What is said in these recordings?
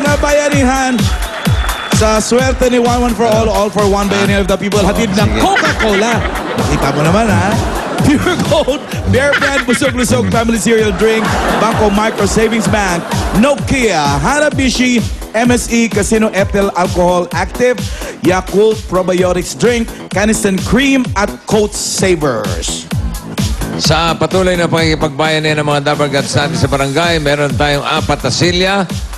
mga bayanihan. Sa swerte ni One for All for One Bayanihan of the People, hatid ng Coca-Cola. Nakita mo naman, ha? Pure Gold, Bear Brand, Busog-Lusog Family Cereal Drink, Bangko Micro Savings Bank, Nokia, Hanabishi, MSE, Casino Ethyl Alcohol Active, Yakult Probiotics Drink, Caniston Cream, at Coat Savers. Sa patuloy na pakikipagbayan ng mga Dabber Gods natin sa barangay, meron tayong 4 na silya.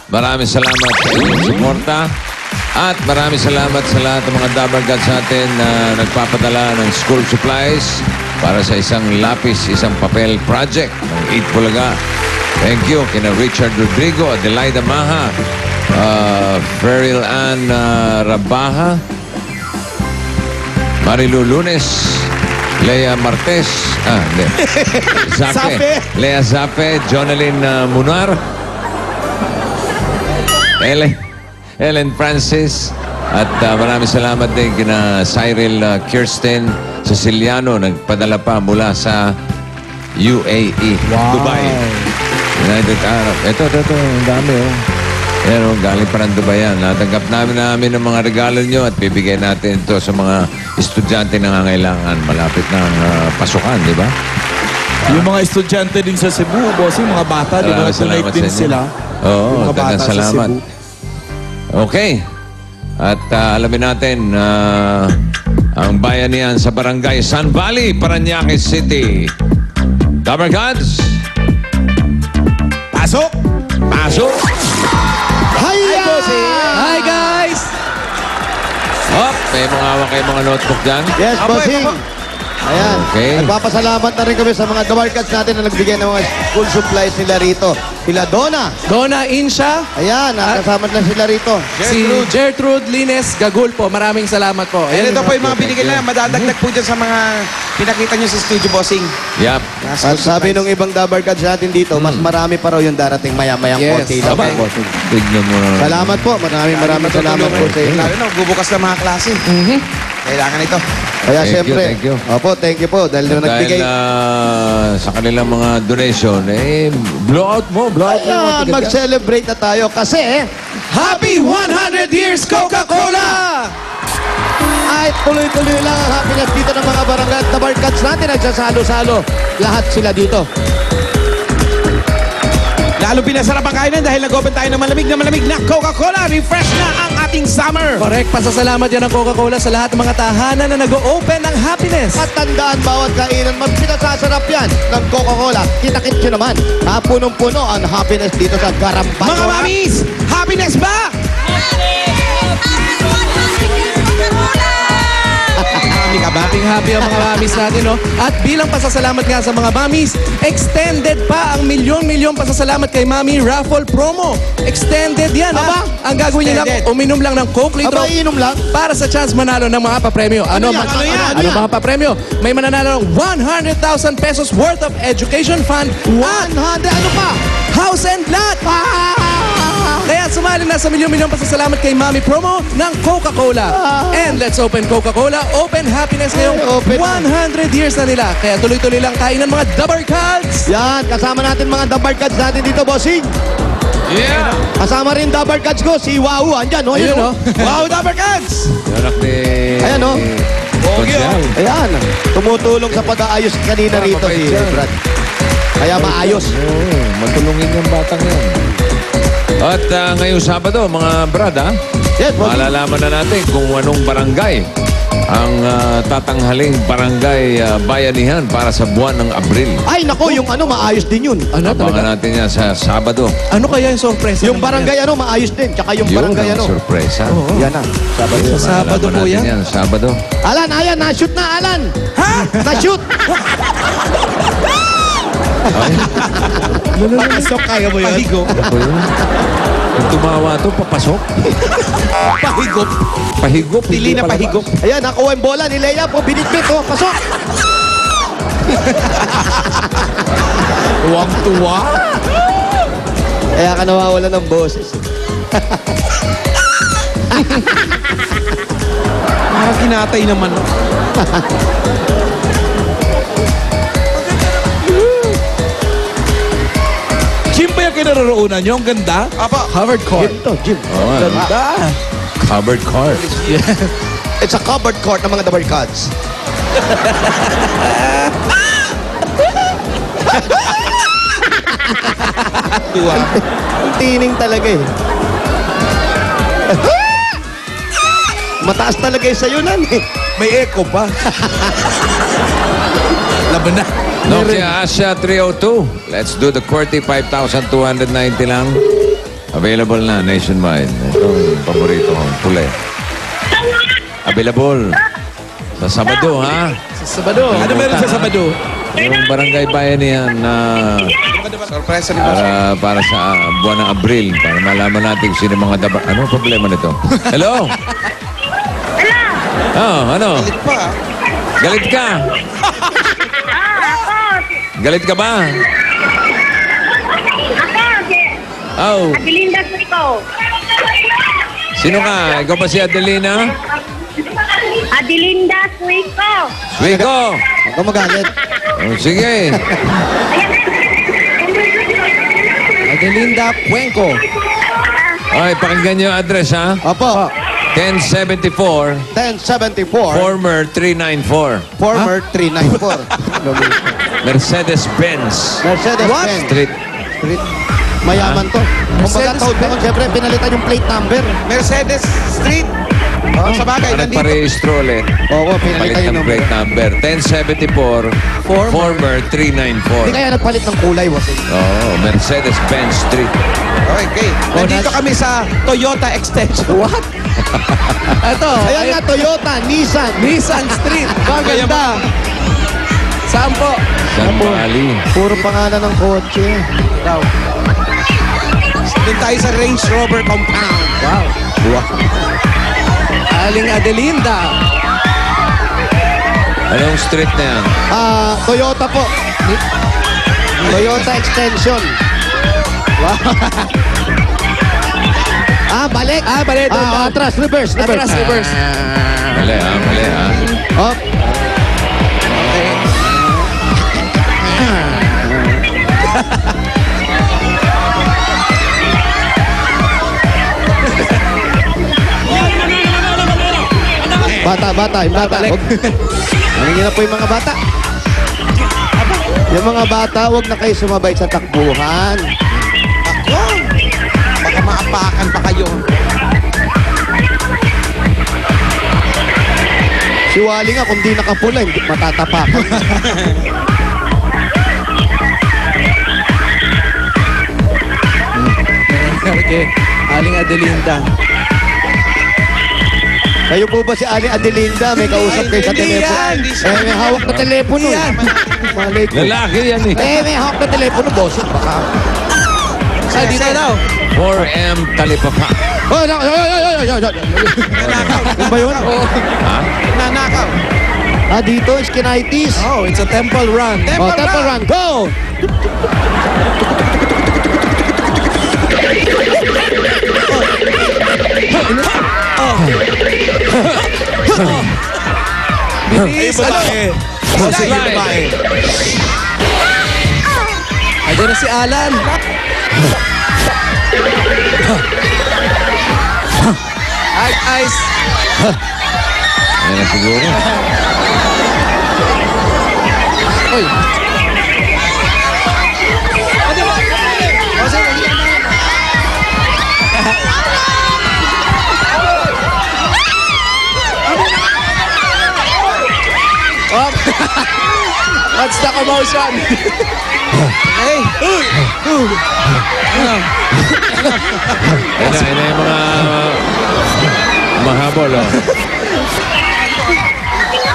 Maraming salamat sa inyong suporta. At maraming salamat sa lahat ng mga Dabber Gods natin na nagpapadala ng school supplies para sa isang lapis, isang papel project ng 8 Bulaga. Thank you kina Richard Rodrigo, Adelaida Maha, Ferril Ann Rabaha, Marilu Lunes, Lea Martes, Zape, Lea Zape, Jonalyn Munar, Ellen Francis, at maraming salamat din kina Cyril Kirsten Siciliano, nagpadala pa mula sa UAE, Dubai. United Arab. Ito, ang dami, oh. Yan, oh, galing pa ng Dubai yan. Natanggap namin ng mga regalo nyo at bibigay natin ito sa mga estudyante na nangangailangan malapit ng pasukan, di ba? Yung mga estudyante din sa Cebu, boss, yung mga bata, di ba? Donate din sila. Oo, dagang salamat. Okay. At alamin natin ang bayanihan sa barangay San Valley, Parañaque City. Dabber Gods. Pasok! Pasok! Hiya! Hi, guys! Hop, may mga notebook dyan. Yes, bossing. Ayan. Okay. Nagpapasalamat na rin kami sa mga Dabber Gods natin na nagbigay ng mga school supplies nila rito. Sila Donna. Donna Insha, Ayan, nakasama na sila rito. si Gertrude Lines Gagulpo. Maraming salamat po. Ayan, ito po yung mga binigay na madadagdag po dyan sa mga pinakita nyo sa studio, bossing. Yup. At sabi nung ibang Dabber Gods natin dito, mas marami pa raw yung darating maya-mayang Yes. konti lang. Aba, tignan mo na. Salamat po. Maraming salamat po sa inyo. Lalo na, bubukas na mga klase. Kailangan ito. Kaya Thank you, siyempre, thank you. Opo, thank you po. Dahil nung nagbigay. Sa kanilang mga donation, blow out mo. Ayan, mag-celebrate na tayo kasi Happy 100 years Coca-Cola! ay tuloy-tuloy lang ang happiness dito ng mga barangay at Dabber Gods natin. Nagsasalo-salo. Lahat sila dito. Lalo pinasarap ang kainan dahil nag-open tayo ng malamig na Coca-Cola. Refresh na ang ating summer. Correct. Pasasalamat yan ng Coca-Cola sa lahat ng mga tahanan na nag-open ng happiness. At tandaan, bawat kainan, mas pinasasarap yan ng Coca-Cola. Kita-kit nyo naman. Punong-puno ang happiness dito sa Garamban. Mga mamis, happiness ba? Mami ka ba? Happy ang mga mamis natin, no? At bilang pasasalamat nga sa mga mamis, extended pa ang milyon-milyon pasasalamat kay Mami Raffle Promo. Extended yan, Aba? ha? Ang gagawin niyo lang, Extended. uminom lang ng Coke Litro Aba, inom lang? para sa chance manalo ng mga papremyo. Ano yan? Ano yan? Ano mga papremyo? May mananalo ng 100,000 pesos worth of education fund 100, at ano pa? house and lot. Kaya sumali na sa milyon-milyon pasasalamat kay Mami Promo ng Coca-Cola. And let's open Coca-Cola. Open happiness ngayong Ay, open. 100 years na nila. Kaya tuloy-tuloy lang tayo ng mga Dabber Gods. Yan, kasama natin mga Dabber Gods natin dito, bossing. Yeah! Kasama rin Dabber Gods ko, si Wow, andyan, no? Ayun, no? Wow, Dabber Gods! Anak ni... Ayan, oh. Konsyal. Ayan, tumutulong sa pag-aayos kanina rito si Brad. Kaya maayos. Oo, matulungin yung batang yan. At ngayong Sabado, mga brad, Yes, bossing. malalaman na natin kung anong barangay ang tatanghaling barangay bayanihan para sa buwan ng Abril. Ay, nako, yung ano, maayos din yun. Ano Abangan talaga? natin yan sa Sabado. Ano kaya yung sorpresa? Yung naman barangay ano, maayos din. Tsaka yung Yun barangay ang ano. sorpresa. Yan na. Sabado. Sa Sabado Malalaman po natin yan? Sabado. Alan, ayan, na-shoot na, Alan. Ha? Na-shoot. Pasok, kaya mo yun? Pahigo. Ako yun. Kung tumawa to, papasok. Pahigop. Pahigop. Dili na palabas. pahigop. Ayan, nakuha yung bola ni Leia po. Binitbit, oh. Pasok. Tuwang-tuwa. Kaya ka nawawala ng boses. Parang kinatay naman. Chimpa yung kinaroroonan nyo? Ang ganda. Apo. Covered court. Gym to, gym. Oo nga. Ganda. Covered cart. It's a covered court ng mga The Barkads. Tuwa. Ang tining talaga eh. Mataas talaga yung sayunan eh. May echo pa. Laban na. Nokia Asia 302. Let's do the QWERTY 5,290 lang. Available na nationwide. Itong paborito kong pula. Available. Sa Sabado, ha? Sa Sabado. Ano meron sa Sabado? Yung barangay bayan niyan na Sorpresa ni Boss. para sa buwan ng Abril. Para malaman natin kung sino yung mga dabar. Ano ang problema nito? Hello? Oh, ano? Galit pa. Galit ka? Galit ka ba? Oh, Adelinda Suico. sino ka? Ikaw ba si Adelina? Adelinda Suico. Wico! Huwag ka magalit. Oh, sige. Adelinda Cuenco. Okay, pakinggan niyo yung address, ha? Opo. 1074, 1074. former 394. Former 394. Mercedes-Benz Mercedes-Benz. Street. Street. Mayaman to. Kumbaga taon pa kung siyempre pinalitan yung plate number. Mercedes Street. Sa bagay, Ano nandito. parehistro ulit? Oo, Palit pinalitan yung ng number. plate number. 1074, former Hindi 394. kaya nagpalit ng kulay, boss. Oo, Mercedes-Benz Street. Okay. Nandito kami sa Toyota Extension. What? Ito. Ayan nga, Toyota, Nissan. Nissan Street. Maganda. Saan po? San Bali. Puro pangalan ng kotse. Daw. Doon tayo sa Range Rover Compound. Wow. Aling Adelinda. Anong street na yan? Toyota po. Toyota Extension. Wow. Balik. Balik. Atras, reverse. Atras, reverse. Mali, ha? Mali, ha? Up. Bata, yung bata. Ano na po yung mga bata? Yung mga bata, huwag na kayo sumabay sa takbuhan. Ako. Baka maapakan pa kayo. Si Wally nga, kung di nakapula, hindi matatapakan. Okay. Aling Adelinda. Kayo po ba si Aling Adelinda? May kausap kayo sa Hindi telepono. yan, hindi siya. May hawak na telepono. Yan. Malay ko. Lalaki yan, eh. May hawak na telepono, boss. Baka. Ay, dito daw. 4M Talipapa. Oh, Ano ba yun? Ha? Nanakaw. Dito, Skinitis. Oh, it's a temple run. Temple Run, go! Ay, babae. Oh, sige, Babae. babae. Ayan na si Alan. Ice. Yan na siguro. Uy. Oh. What's the commotion? Hey. Yan na yung mga mahabol, oh.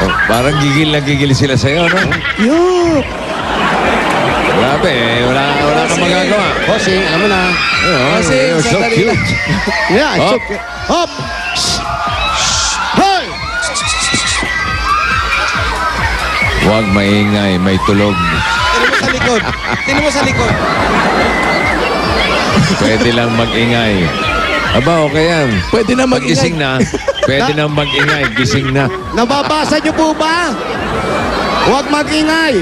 Oh, parang gigil na gigil sila sa'yo, no? Yup! Grabe, eh. Wala kang magagawa. Bossing, alam mo na. Bossing, You're so sandali cute. lang. Yeah, it's Hop. okay. Hop! Hoy! Huwag maingay, may tulog. Tingnan mo sa likod. Tingnan mo sa likod. Pwede lang mag-ingay. Aba, okay yan. Pwede na Pag mag-ingay. gising na, pwede na mag-ingay. Gising na. Nababasa niyo po ba? Huwag magingay.